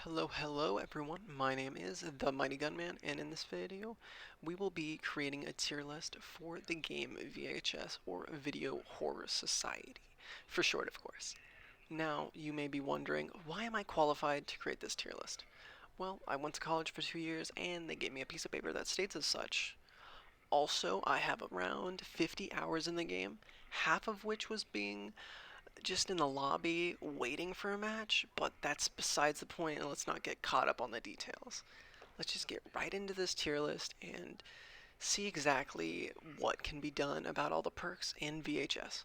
Hello everyone, my name is TheMightyGunman, and in this video we will be creating a tier list for the game VHS, or Video Horror Society, for short of course. Now, you may be wondering, why am I qualified to create this tier list? Well, I went to college for 2 years and they gave me a piece of paper that states as such. Also, I have around 50 hours in the game, half of which was being just in the lobby waiting for a match, but that's besides the point, and let's not get caught up on the details. Let's just get right into this tier list and see exactly what can be done about all the perks in VHS.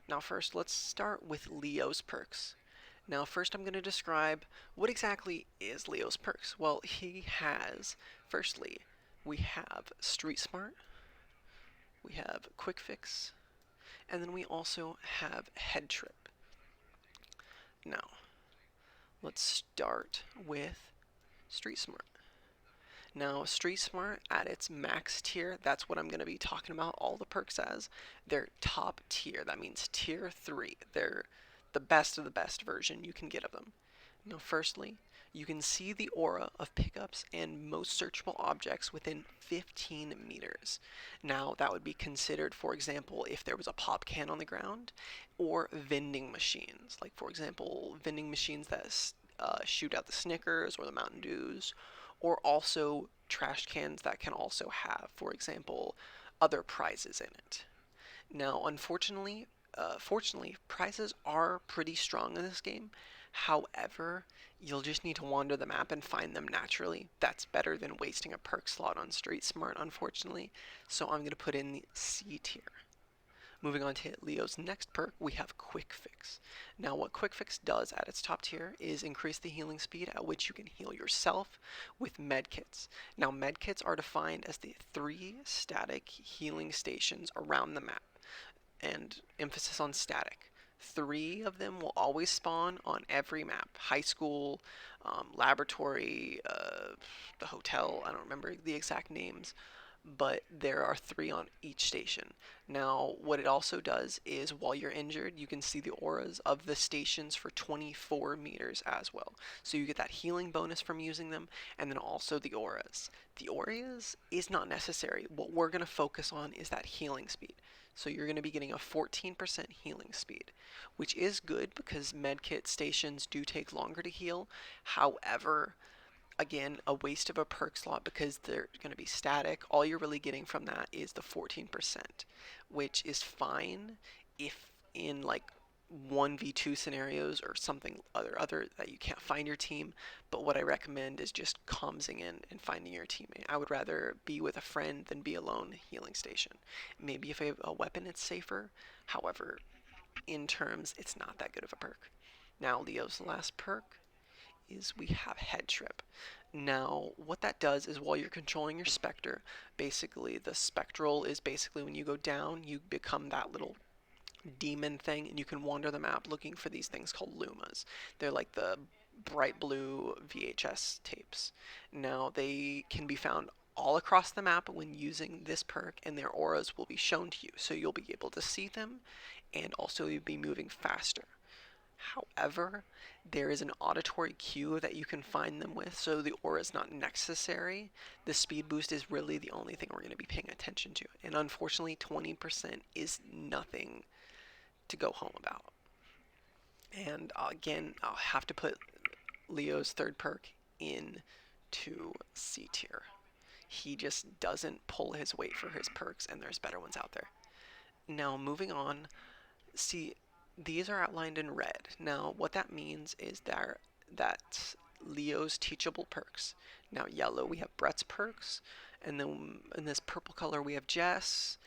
Now first, let's start with Leo's perks. Now first I'm going to describe what exactly is Leo's perks. Well, he has, firstly, we have Street Smart, we have Quick Fix, and then we also have Head Trip. Now, let's start with Street Smart. Now, Street Smart at its max tier, that's what I'm going to be talking about all the perks as. They're top tier, that means tier 3. They're the best of the best version you can get of them. Now, firstly, you can see the aura of pickups and most searchable objects within 15 meters. Now, that would be considered, for example, if there was a pop can on the ground, or vending machines. Like, for example, vending machines that shoot out the Snickers or the Mountain Dews, or also trash cans that can also have, for example, other prizes in it. Now, fortunately, prizes are pretty strong in this game. However, you'll just need to wander the map and find them naturally. That's better than wasting a perk slot on Street Smart, unfortunately. So I'm going to put in the C tier. Moving on to Leo's next perk, we have Quick Fix. Now, what Quick Fix does at its top tier is increase the healing speed at which you can heal yourself with medkits. Now, medkits are defined as the 3 static healing stations around the map, and emphasis on static. 3 of them will always spawn on every map: high school, laboratory, the hotel. I don't remember the exact names, but there are 3 on each station. Now, what it also does is while you're injured, you can see the auras of the stations for 24 meters as well. So you get that healing bonus from using them, and then also the auras. The auras is not necessary. What we're going to focus on is that healing speed. So you're going to be getting a 14% healing speed, which is good because medkit stations do take longer to heal. However, again, a waste of a perk slot because they're going to be static. All you're really getting from that is the 14%, which is fine if in like 1v2 scenarios or something other that you can't find your team. But what I recommend is just comsing in and finding your teammate. I would rather be with a friend than be alone healing station. Maybe if I have a weapon, it's safer. However, in terms, it's not that good of a perk. Now, Leo's last perk is we have Head Trip. Now, what that does is while you're controlling your Spectre, basically the Spectral is basically when you go down, you become that little demon thing, and you can wander the map looking for these things called Lumas. They're like the bright blue VHS tapes. Now, they can be found all across the map when using this perk, and their auras will be shown to you, so you'll be able to see them, and also you'll be moving faster. However, there is an auditory cue that you can find them with, so the aura is not necessary. The speed boost is really the only thing we're going to be paying attention to, and unfortunately 20% is nothing to go home about. And again, I'll have to put Leo's third perk into C tier. He just doesn't pull his weight for his perks, and there's better ones out there. Now, moving on, see, these are outlined in red. Now, what that means is that's Leo's teachable perks. Now, yellow, we have Brett's perks, and then in this purple color, we have Jess.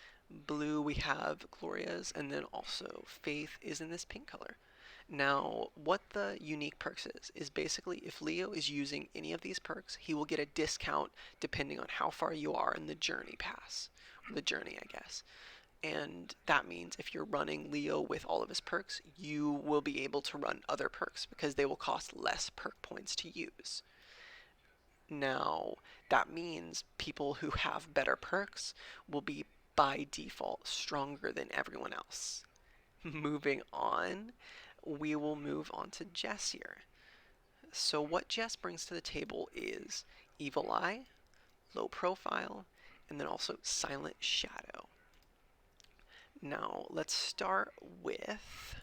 Blue, we have Gloria's, and then also Faith is in this pink color. Now, what the unique perks is basically if Leo is using any of these perks, he will get a discount depending on how far you are in the journey pass, or the journey, I guess. And that means if you're running Leo with all of his perks, you will be able to run other perks because they will cost less perk points to use. Now, that means people who have better perks will be by default stronger than everyone else. Moving on, we will move on to Jessier. So what Jess brings to the table is Evil Eye, Low Profile, and then also Silent Shadow. Now let's start with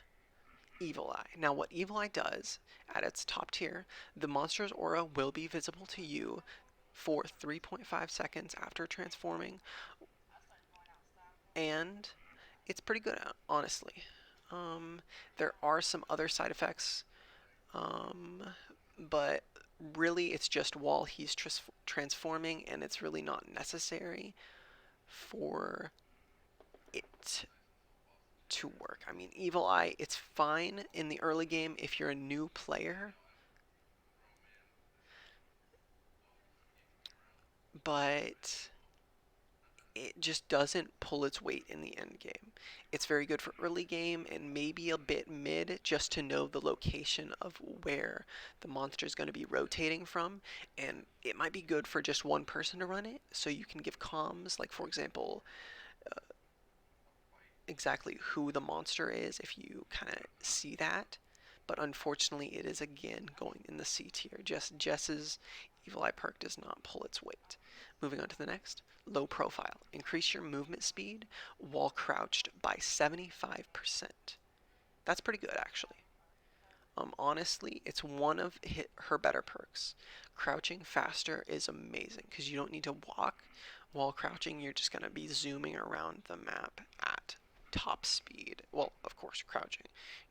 Evil Eye. Now what Evil Eye does, at its top tier, the monster's aura will be visible to you for 3.5 seconds after transforming, and it's pretty good, honestly. There are some other side effects, um, but really it's just while he's transforming, and it's really not necessary for it to work. I mean, Evil Eye, it's fine in the early game if you're a new player, but it just doesn't pull its weight in the end game. It's very good for early game and maybe a bit mid just to know the location of where the monster is going to be rotating from, and it might be good for just one person to run it so you can give comms, like for example, exactly who the monster is if you kind of see that. But unfortunately, it is again going in the C tier. Jess's Evil Eye perk does not pull its weight. Moving on to the next. Low profile. Increase your movement speed while crouched by 75%. That's pretty good, actually. Honestly, it's one of her better perks. Crouching faster is amazing because you don't need to walk. While crouching, you're just going to be zooming around the map at top speed. Well, of course, crouching.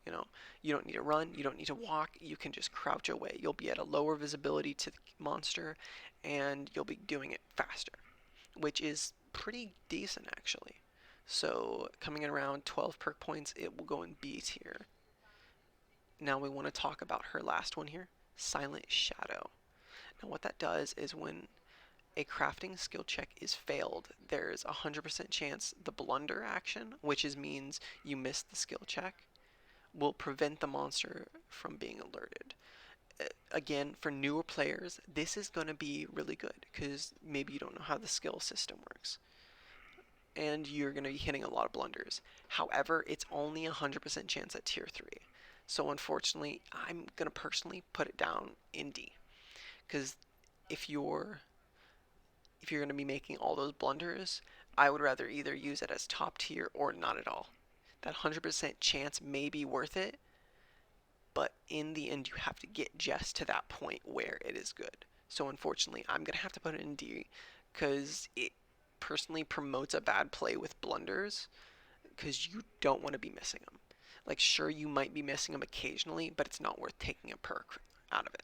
You know, you don't need to run, you don't need to walk, you can just crouch away. You'll be at a lower visibility to the monster, and you'll be doing it faster, which is pretty decent, actually. So, coming in around 12 perk points, it will go in B tier. Now we want to talk about her last one here, Silent Shadow. Now what that does is when a crafting skill check is failed, there's a 100% chance the blunder action, which means you missed the skill check, will prevent the monster from being alerted. Again, for newer players, this is going to be really good because maybe you don't know how the skill system works, and you're going to be hitting a lot of blunders. However, it's only a 100% chance at tier 3. So unfortunately, I'm going to personally put it down in D. Because if you're if you're going to be making all those blunders, I would rather either use it as top tier or not at all. That 100% chance may be worth it, but in the end, you have to get just to that point where it is good. So unfortunately, I'm going to have to put it in D because it personally promotes a bad play with blunders because you don't want to be missing them. Like, sure, you might be missing them occasionally, but it's not worth taking a perk out of it.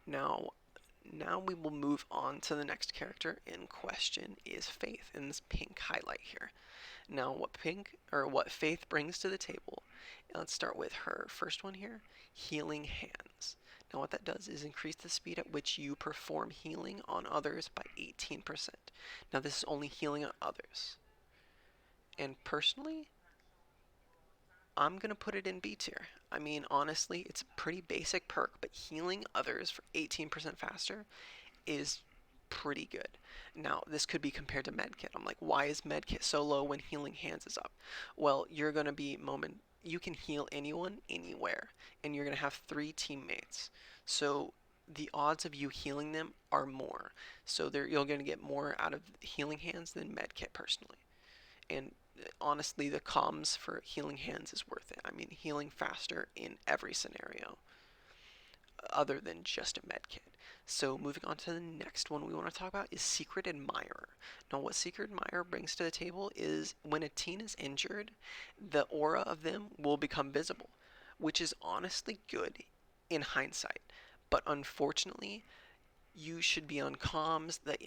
Now, now we will move on to the next character in question is Faith in this pink highlight here. Now, what Faith brings to the table, let's start with her first one here, Healing Hands. Now what that does is increase the speed at which you perform healing on others by 18%. Now this is only healing on others. And personally, I'm going to put it in B tier. I mean, honestly, it's a pretty basic perk, but healing others for 18% faster is pretty good. Now, this could be compared to Medkit. I'm like, why is Medkit so low when Healing Hands is up? Well, you're going to be you can heal anyone anywhere, and you're going to have 3 teammates. So the odds of you healing them are more. So you're going to get more out of Healing Hands than Medkit personally. And honestly, the comms for Healing Hands is worth it. I mean, healing faster in every scenario other than just a medkit. So moving on to the next one we want to talk about is Secret Admirer. Now what Secret Admirer brings to the table is when a teen is injured, the aura of them will become visible, which is honestly good in hindsight. But unfortunately, you should be on comms that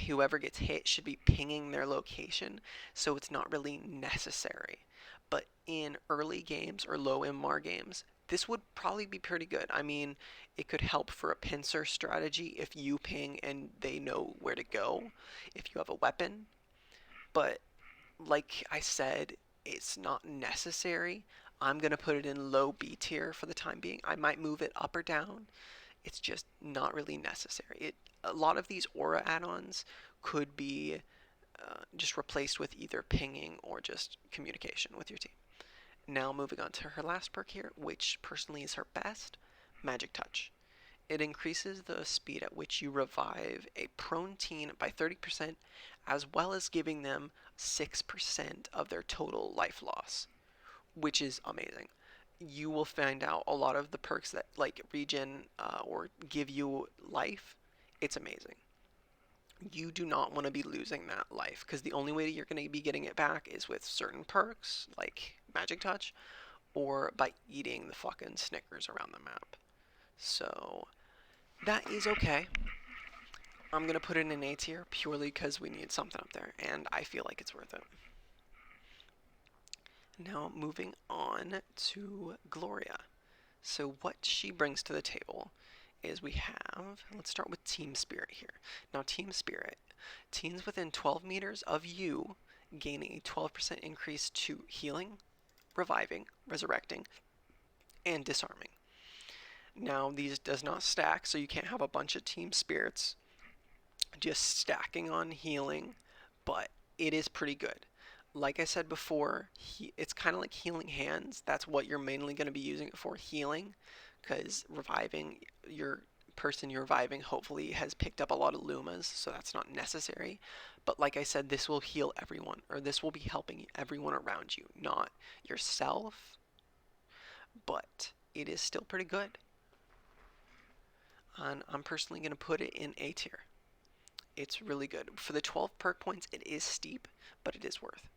whoever gets hit should be pinging their location, so it's not really necessary. But in early games or low MR games, this would probably be pretty good. I mean, it could help for a pincer strategy if you ping and they know where to go if you have a weapon. But like I said, it's not necessary. I'm going to put it in low B tier for the time being. I might move it up or down. It's just not really necessary. A lot of these aura add-ons could be just replaced with either pinging or just communication with your team. Now moving on to her last perk here, which personally is her best, Magic Touch. It increases the speed at which you revive a prone teen by 30%, as well as giving them 6% of their total life loss, which is amazing. You will find out a lot of the perks that like regen or give you life. It's amazing. You do not want to be losing that life because the only way you're going to be getting it back is with certain perks like Magic Touch or by eating the fucking Snickers around the map. So that is okay. I'm going to put it in A tier purely because we need something up there and I feel like it's worth it. Now moving on to Gloria. So what she brings to the table is we have, let's start with Team Spirit here. Now Team Spirit, teens within 12 meters of you gain a 12% increase to healing, reviving, resurrecting, and disarming. Now these does not stack, so you can't have a bunch of Team Spirits just stacking on healing, but it is pretty good. Like I said before, it's kind of like healing hands. That's what you're mainly going to be using it for, healing, because reviving your person you're reviving hopefully has picked up a lot of Lumas, so that's not necessary. But like I said, this will heal everyone, or this will be helping everyone around you, not yourself, but it is still pretty good. And I'm personally going to put it in A tier. It's really good. For the 12 perk points, it is steep, but it is worth.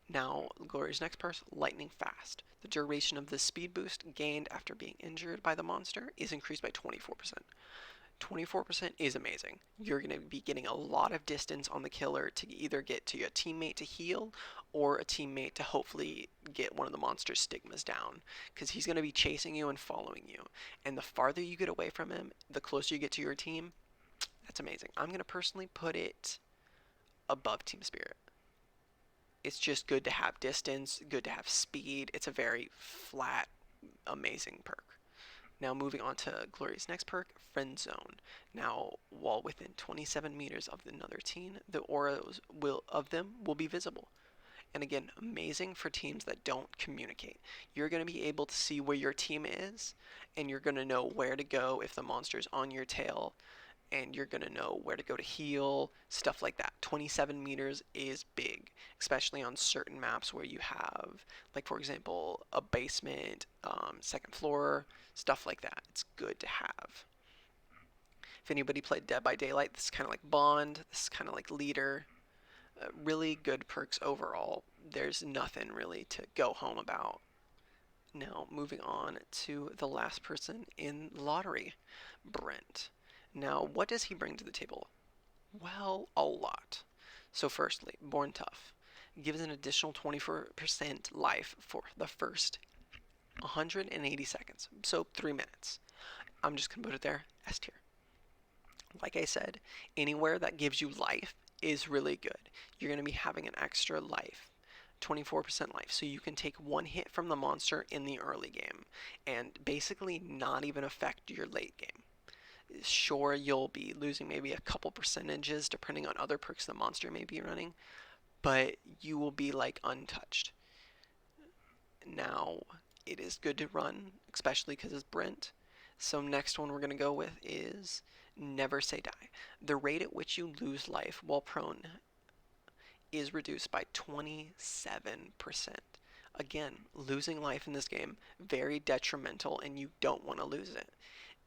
Now, Gloria's next perk, Lightning Fast. The duration of the speed boost gained after being injured by the monster is increased by 24%. 24% is amazing. You're going to be getting a lot of distance on the killer to either get to a teammate to heal or a teammate to hopefully get one of the monster's stigmas down, because he's going to be chasing you and following you. And the farther you get away from him, the closer you get to your team. That's amazing. I'm going to personally put it above Team Spirit. It's just good to have distance, good to have speed. It's a very flat, amazing perk. Now moving on to Gloria's next perk, Friend Zone. Now, while within 27 meters of another teen, the auras of them will be visible. And again, amazing for teams that don't communicate. You're going to be able to see where your team is, and you're going to know where to go if the monster's on your tail, and you're going to know where to go to heal, stuff like that. 27 meters is big, especially on certain maps where you have, like for example, a basement, second floor, stuff like that. It's good to have. If anybody played Dead by Daylight, this is kind of like Bond, this is kind of like Leader. Really good perks overall. There's nothing really to go home about. Now, moving on to the last person in Lottery, Brent. Now, what does he bring to the table? Well, a lot. So firstly, Born Tough gives an additional 24% life for the first 180 seconds, so 3 minutes. I'm just going to put it there, S tier. Like I said, anywhere that gives you life is really good. You're going to be having an extra life. 24% life, so you can take one hit from the monster in the early game and basically not even affect your late game. Sure, you'll be losing maybe a couple percentages depending on other perks the monster may be running, but you will be like untouched. Now, it is good to run, especially because it's Brent. So next one we're going to go with is Never Say Die. The rate at which you lose life while prone is reduced by 27%. Again, losing life in this game, very detrimental, and you don't want to lose it.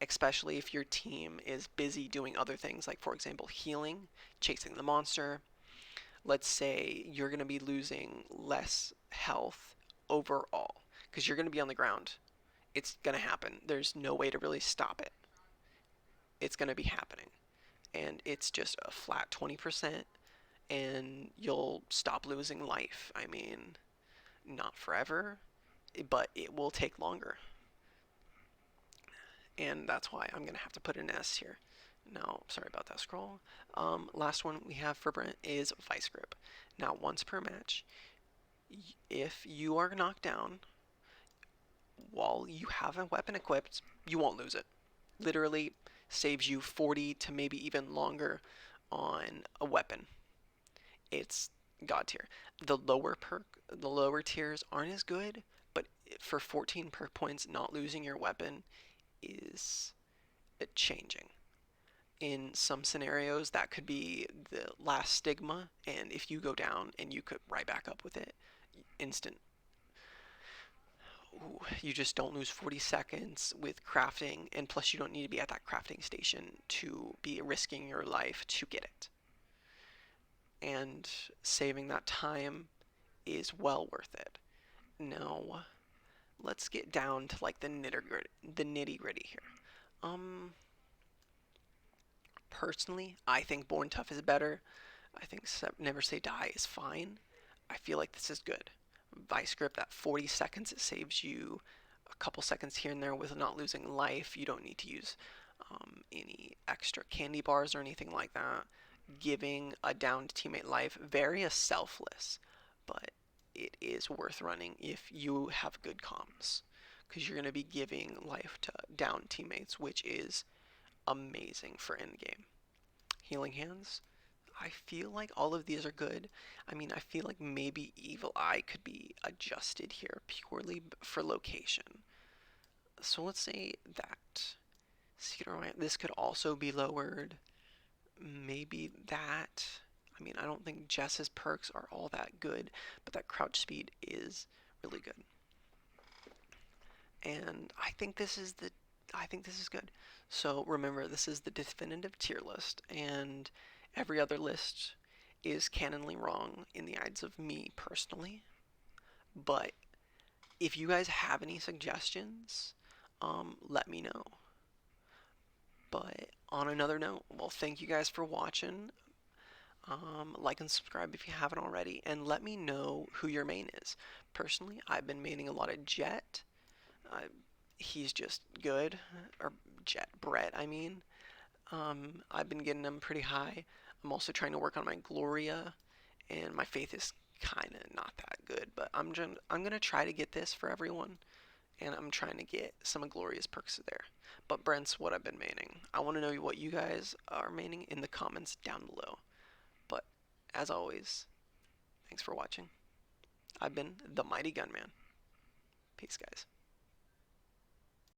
Especially if your team is busy doing other things, like for example healing, chasing the monster. Let's say you're going to be losing less health overall because you're going to be on the ground. It's going to happen. There's no way to really stop it. It's going to be happening. And it's just a flat 20%, and you'll stop losing life. I mean, not forever, but it will take longer. And that's why I'm going to have to put an S here. Now, sorry about that scroll. Last one we have for Brent is Vice Grip. Now, once per match, if you are knocked down while you have a weapon equipped, you won't lose it. Literally saves you 40 to maybe even longer on a weapon. It's god tier. The lower tiers aren't as good, but for 14 perk points, not losing your weapon is changing. In some scenarios, that could be the last stigma, and if you go down and you could right back up with it, instant. Ooh, you just don't lose 40 seconds with crafting, and plus you don't need to be at that crafting station to be risking your life to get it. And saving that time is well worth it. Now, let's get down to like the nitty gritty here. Um, Personally, I think Born Tough is better. I think Never Say Die is fine. I feel like this is good. Vice Grip, that 40 seconds, it saves you a couple seconds here and there with not losing life. You don't need to use any extra candy bars or anything like that. Giving a downed teammate life, very selfless, but it is worth running if you have good comms, because you're going to be giving life to down teammates, which is amazing for endgame. Healing Hands, I feel like all of these are good. I mean, I feel like maybe Evil Eye could be adjusted here purely for location. So let's say that. This could also be lowered. Maybe that. I mean, I don't think Jess's perks are all that good, but that crouch speed is really good. And I think this is good. So remember, this is the definitive tier list, and every other list is canonly wrong in the eyes of me personally. But if you guys have any suggestions, let me know. But on another note, well, thank you guys for watching. Like and subscribe if you haven't already, and let me know who your main is. Personally, I've been maining a lot of Jet. Uh, he's just good, or Jet Brett, I mean. I've been getting him pretty high. I'm also trying to work on my Gloria, and my faith is kind of not that good, but I'm gonna try to get this for everyone, and I'm trying to get some of Gloria's perks there. But Brent's what I've been maining. I want to know what you guys are maining in the comments down below. But as always, thanks for watching. I've been the Mighty Gunman. Peace, guys.